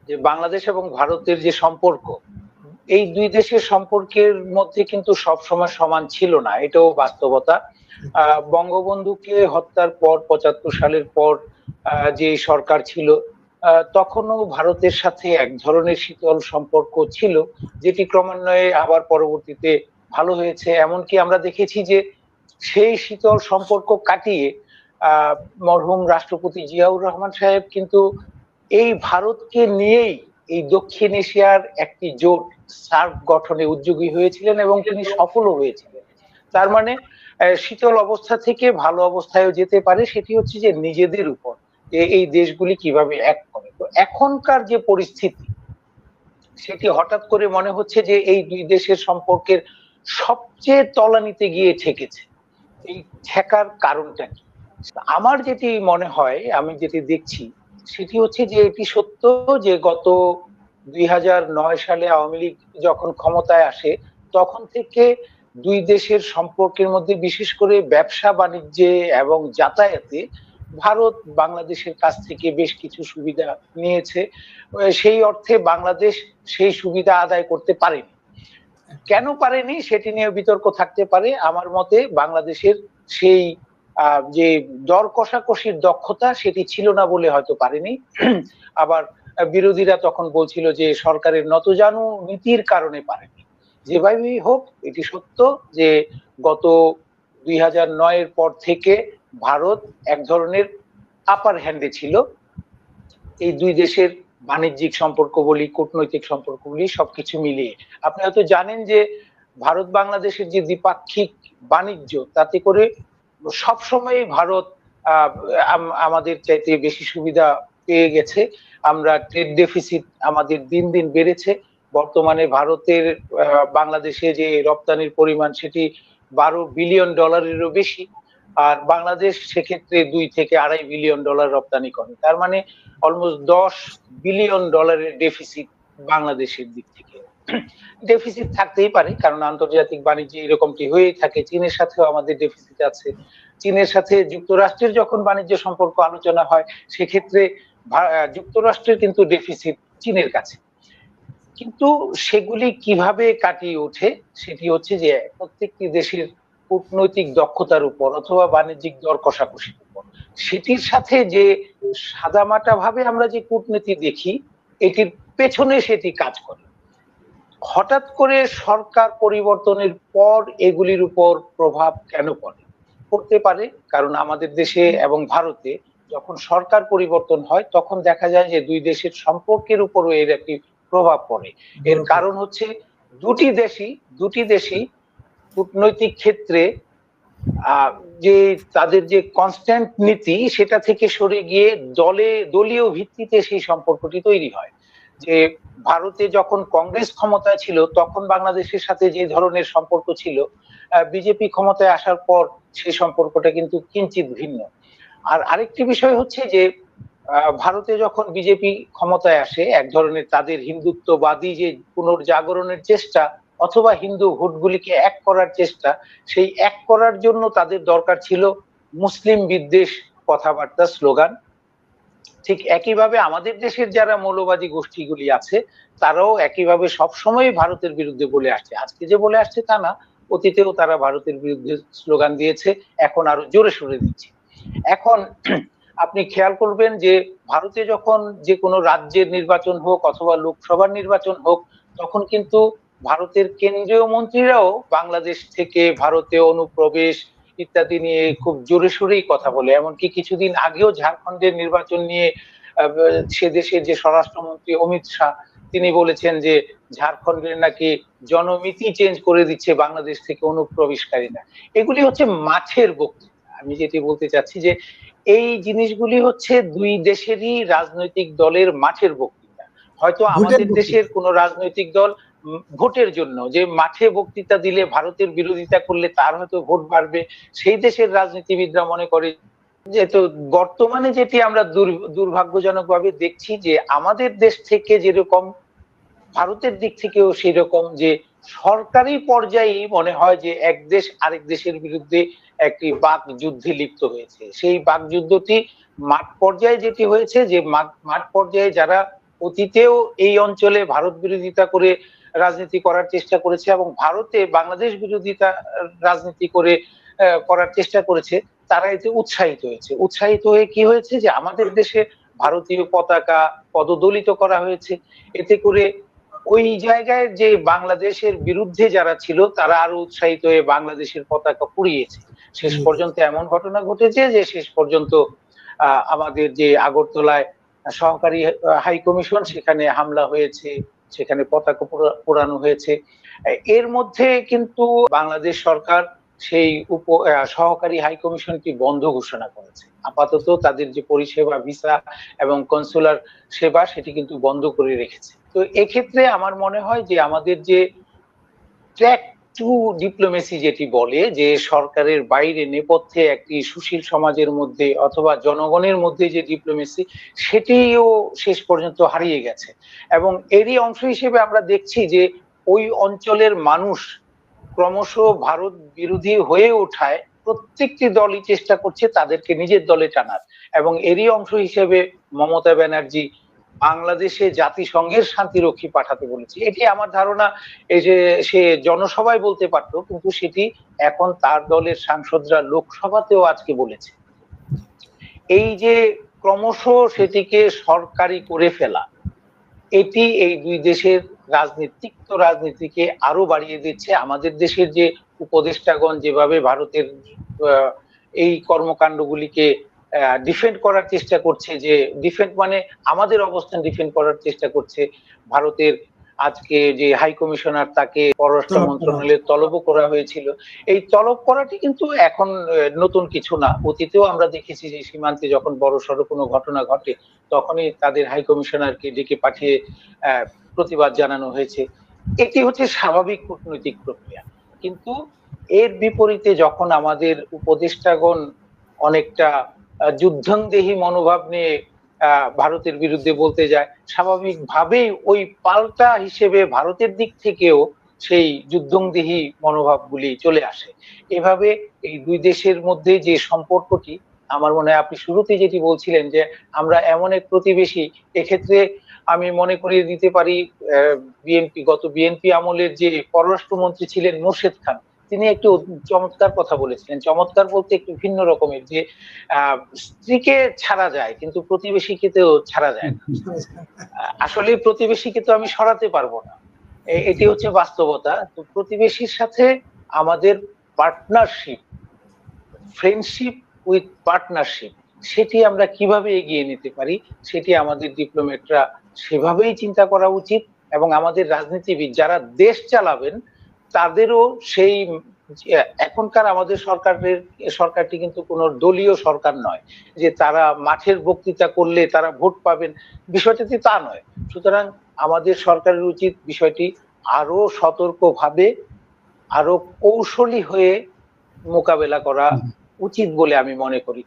যে বাংলাদেশ এবং ভারতের যে সম্পর্ক, এই দুই দেশের সম্পর্কের মধ্যে কিন্তু সব সময় সমান ছিল না, এটাও বাস্তবতা। বঙ্গবন্ধুকে হত্যার পর ৭৫ সালের পর যে সরকার ছিল, তখনও ভারতের সাথে এক ধরনের শীতল সম্পর্ক ছিল, যেটি ক্রমান্বয়ে আবার পরবর্তীতে ভালো হয়েছে। এমনকি আমরা দেখেছি যে সেই শীতল সম্পর্ক কাটিয়ে আহ মরহুম রাষ্ট্রপতি জিয়াউর রহমান সাহেব কিন্তু এই ভারতকে নিয়েই এই দক্ষিণ এশিয়ার একটি জোট সার্ক গঠনে উদ্যোগী হয়েছিলেন এবং তিনি সফলও হয়েছিলেন। তার মানে শীতল অবস্থা থেকে ভালো অবস্থায় যেতে পারে, সেটি হচ্ছে যে নিজেদের উপর, যে এই দেশগুলি কিভাবে এক করে। তো এখনকার যে পরিস্থিতি, সেটি হঠাৎ করে মনে হচ্ছে যে এই দুই দেশের সম্পর্কের সবচেয়ে তলানিতে গিয়ে ঠেকেছে। এই ঠেকার কারণটা কি? আমার যেটি মনে হয়, আমি যেটি দেখছি, সেটি হচ্ছে যে এটি সত্য যে গত ২০০৯ সালে আওয়ামী লীগ যখন ক্ষমতায় আসে, তখন থেকে দুই দেশের সম্পর্কের মধ্যে বিশেষ করে ব্যবসা বাণিজ্যে এবং যাতায়াতে ভারত বাংলাদেশের কাছ থেকে বেশ কিছু সুবিধা নিয়েছে। সেই অর্থে বাংলাদেশ সেই সুবিধা আদায় করতে পারেনি। কেন পারেনি সেটি নিয়ে বিতর্ক থাকতে পারে। আমার মতে বাংলাদেশের সেই যে দর কষাকষির দক্ষতা, সেটি ছিল না বলে হয়তো পারেনি। আবার বিরোধীরা তখন বলছিল যে সরকারের নতজানু নীতির কারণে পারেনি। যেভাবেই হোক, এটি সত্য যে গত ২০০৯ এর পর থেকে ভারত এক ধরনের আপার হ্যান্ডে ছিল। এই দুই দেশের বাণিজ্যিক সম্পর্ক বলি, কূটনৈতিক সম্পর্ক বলি, সবকিছু মিলিয়ে আপনি হয়তো জানেন যে ভারত বাংলাদেশের যে দ্বিপাক্ষিক বাণিজ্য, তাতে করে সবসময় ভারত আমাদের চাইতে বেশি সুবিধা পেয়ে গেছে। আমরা ট্রেড ডেফিসিট আমাদের দিন দিন বেড়েছে। বর্তমানে ভারতের বাংলাদেশে যে রপ্তানির পরিমাণ, সেটি $12 বিলিয়নেরও বেশি। আর বাংলাদেশ সেক্ষেত্রে 2 থেকে 2.5 বিলিয়ন ডলার রপ্তানি করে। তার মানে অলমোস্ট $10 বিলিয়ন ডেফিসিট বাংলাদেশের দিক থেকে। ডেফিসিট থাকতেই পারে, কারণ আন্তর্জাতিক বাণিজ্যে এরকমটি হয়েই থাকে। চীনের সাথেও আমাদের ডেফিসিট আছে। চীনের সাথে যুক্তরাষ্ট্রের যখন বাণিজ্য সম্পর্ক আলোচনা হয়, সেক্ষেত্রে যুক্তরাষ্ট্রের কিন্তু ডেফিসিট চীনের কাছে। কিন্তু সেগুলি কিভাবে কাটিয়ে ওঠে, সেটি হচ্ছে যে প্রত্যেকটি দেশের কূটনৈতিক দক্ষতার উপর অথবা বাণিজ্যিক দর কষাকষির উপর। সেটির সাথে যে সাদামাটা ভাবে আমরা যে কূটনীতি দেখি, এটির পেছনে সেটি কাজ করে। হঠাৎ করে সরকার পরিবর্তনের পর এগুলির উপর প্রভাব কেন পড়ে? পড়তে পারে কারণ আমাদের দেশে এবং ভারতে যখন সরকার পরিবর্তন হয়, তখন দেখা যায় যে দুই দেশের সম্পর্কের উপরও এর একটি প্রভাব পড়ে। এর কারণ হচ্ছে দুটি দেশই কূটনৈতিক ক্ষেত্রে যে তাদের যে কনস্ট্যান্ট নীতি, সেটা থেকে সরে গিয়ে দলীয় ভিত্তিতে সেই সম্পর্কটি তৈরি হয়। যে ভারতে যখন কংগ্রেস ক্ষমতায় ছিল, তখন বাংলাদেশের সাথে যে ধরনের সম্পর্ক ছিল, বিজেপি ক্ষমতায় আসার পর সেই সম্পর্কটা কিন্তু কিঞ্চিত ভিন্ন। আর আরেকটি বিষয় হচ্ছে যে ভারতে যখন বিজেপি ক্ষমতায় আসে, এক ধরনের তাদের হিন্দুত্ববাদী যে পুনর্জাগরণের চেষ্টা অথবা হিন্দু ভোটগুলিকে এক করার চেষ্টা, সেই এক করার জন্য তাদের দরকার ছিল মুসলিম বিদ্বেষ কথাবার্তা, স্লোগান। ঠিক একইভাবে আমাদের দেশের যারা মৌলবাদী গোষ্ঠীগুলি আছে, তারাও একইভাবে সবসময় ভারতের বিরুদ্ধে বলে আসছে। আজকে যে বলে আসছে তা না, অতীতেও তারা ভারতের বিরুদ্ধে স্লোগান দিয়েছে, এখন আরো জোরে সোরে দিচ্ছে। এখন আপনি খেয়াল করবেন যে ভারতে যখন যে কোনো রাজ্যের নির্বাচন হোক অথবা লোকসভার নির্বাচন হোক, তখন কিন্তু ভারতের কেন্দ্রীয় মন্ত্রীরাও বাংলাদেশ থেকে ভারতে অনুপ্রবেশ ইত্যাদি নিয়ে খুব জোরে সোরেই কথা বলে। এমনকি কিছুদিন আগেও ঝাড়খণ্ডের নির্বাচন নিয়ে সে দেশের যে স্বরাষ্ট্রমন্ত্রী অমিত শাহ, তিনি বলেছেন যে ঝাড়খণ্ডের নাকি জনমিতি চেঞ্জ করে দিচ্ছে বাংলাদেশ থেকে অনুপ্রবেশকারীরা। এগুলি হচ্ছে মাঠের বক্তৃতা। আমি যেটি বলতে চাচ্ছি যে এই জিনিসগুলি হচ্ছে দুই দেশেরই রাজনৈতিক দলের মাঠের বক্তৃতা। হয়তো আমাদের দেশের কোন রাজনৈতিক দল ভোটের জন্য যে মাঠে বক্তৃতা দিলে, ভারতের বিরোধিতা করলে তার হয়তো ভোট বাড়বে, সেই দেশের রাজনীতিবিদরা মনে করে যে, তো বর্তমানে যেটি আমরা দুর্ভাগ্যজনক ভাবে দেখছি যে আমাদের দেশ থেকে যেরকম ভারতের দিক থেকেও সেই রকম, যে সরকারি পর্যায়ে মনে হয় যে এক দেশ আরেক দেশের বিরুদ্ধে একটি বাক যুদ্ধে লিপ্ত হয়েছে। সেই বাক যুদ্ধটি মাঠ পর্যায়ে যেটি হয়েছে, যে মাঠ পর্যায়ে যারা অতীতেও এই অঞ্চলে ভারত বিরোধিতা করে রাজনীতি করার চেষ্টা করেছে এবং ভারতে বাংলাদেশ বিরোধিতা রাজনীতি করে করার চেষ্টা করেছে, তারা এতে উৎসাহিত হয়েছে। উৎসাহিত হয়ে কি হয়েছে যে আমাদের দেশে ভারতীয় পতাকা পদদলিত করা হয়েছে। এতে করে ওই জায়গায় যে বাংলাদেশের বিরুদ্ধে যারা ছিল তারা আরো উৎসাহিত হয়ে বাংলাদেশের পতাকা পুড়িয়েছে। শেষ পর্যন্ত এমন ঘটনা ঘটেছে যে শেষ পর্যন্ত আমাদের যে আগরতলায় সহকারী হাই কমিশন সেখানে হামলা হয়েছে, সেখানে পতাকা পোড়ানো হয়েছে। এর মধ্যে কিন্তু বাংলাদেশ সরকার সেই সহকারী হাই কমিশনটি বন্ধ ঘোষণা করেছে। আপাতত তাদের যে পরিষেবা ভিসা এবং কনসুলার সেবা সেটি কিন্তু বন্ধ করে রেখেছে। তো এক্ষেত্রে আমার মনে হয় যে আমাদের যে ট্র্যাক টু ডিপ্লোমেসি যেটি বলে যে সরকারের বাইরে নেপথ্যে একটি সুশীল সমাজের মধ্যে অথবা জনগণের মধ্যে যে ডিপ্লোমেসি সেটিও শেষ পর্যন্ত হারিয়ে গেছে এবং এরই অংশ হিসেবে আমরা দেখছি যে ওই অঞ্চলের মানুষ ক্রমশ ভারত বিরোধী হয়ে ওঠায় প্রত্যেকটি দলই চেষ্টা করছে তাদেরকে নিজের দলে টানার এবং এরই অংশ হিসেবে মমতা ব্যানার্জি বাংলাদেশে জাতিসংঘের শান্তিরক্ষী পাঠাতে বলেছে। এটি আমার ধারণা এই যে সে জনসভায় বলতে পারতো কিন্তু সেটি এখন তার দলের সাংসদরা লোকসভাতেও আজকে বলেছে। এই যে ক্রমশ সেটিকে সরকারি করে ফেলা এটি এই দুই দেশের রাজনীতিকে আরো বাড়িয়ে দিচ্ছে। আমাদের দেশের যে উপদেষ্টাগণ যেভাবে ভারতের এই কর্মকাণ্ডগুলিকে ডিফেন্ড করার চেষ্টা করছে, যে ডিফেন্ড মানে আমাদের অবস্থান ডিফেন্ড করার চেষ্টা করছে, ভারতের আজকে যে হাই কমিশনার তাকে পররাষ্ট্র মন্ত্রণালয়ে তলবও করা হয়েছিল, এই তলব করাটি কিন্তু এখন নতুন কিছু না। অতীতেও আমরা দেখেছি যে সীমান্তে যখন বড়সড় কোনো ঘটনা ঘটে তখনই তাদের হাই কমিশনারকে ডেকে পাঠিয়ে প্রতিবাদ জানানো হয়েছে। এটি হচ্ছে স্বাভাবিক কূটনৈতিক প্রক্রিয়া। কিন্তু এর বিপরীতে যখন আমাদের উপদেষ্টাগণ অনেকটা যুদ্ধংদেহী মনোভাব নিয়ে ভারতের বিরুদ্ধে বলতে যায়, স্বাভাবিকভাবেই ওই পাল্টা হিসেবে ভারতের দিক থেকেও সেই যুদ্ধংদেহী মনোভাবগুলি চলে আসে। এভাবে এই দুই দেশের মধ্যে যে সম্পর্কটি, আমার মনে হয় আপনি শুরুতে যেটি বলছিলেন যে আমরা এমন এক প্রতিবেশী, এক্ষেত্রে আমি মনে করিয়ে দিতে পারি বিএনপি আমলের যে পররাষ্ট্রমন্ত্রী ছিলেন মোর্শেদ খান, তিনি একটু চমৎকার কথা বলেছিলেন। চমৎকার বলতে একটু ভিন্ন রকমের, যে স্ত্রীকে ছাড়া যায় কিন্তু প্রতিবেশীকে তো ছাড়া যায় না। আসলে প্রতিবেশীকে তো আমি সরাতে পারবো না, এটি হচ্ছে বাস্তবতা। তো প্রতিবেশীর সাথে আমাদের পার্টনারশিপ, ফ্রেন্ডশিপ উইথ পার্টনারশিপ, সেটি আমরা কিভাবে এগিয়ে নিতে পারি সেটি আমাদের ডিপ্লোমেটরা সেভাবেই চিন্তা করা উচিত এবং আমাদের রাজনীতিবিদ যারা দেশ চালাবেন তাদেরও সেই, এখনকার আমাদের সরকারটি কিন্তু কোনো দলীয় সরকার নয় যে তারা মাঠের বক্তৃতা করলে তারা ভোট পাবেন, বিষয়টি তা নয়। সুতরাং আমাদের সরকারের উচিত বিষয়টি আরো সতর্কভাবে আরো কৌশলী হয়ে মোকাবেলা করা উচিত বলে আমি মনে করি।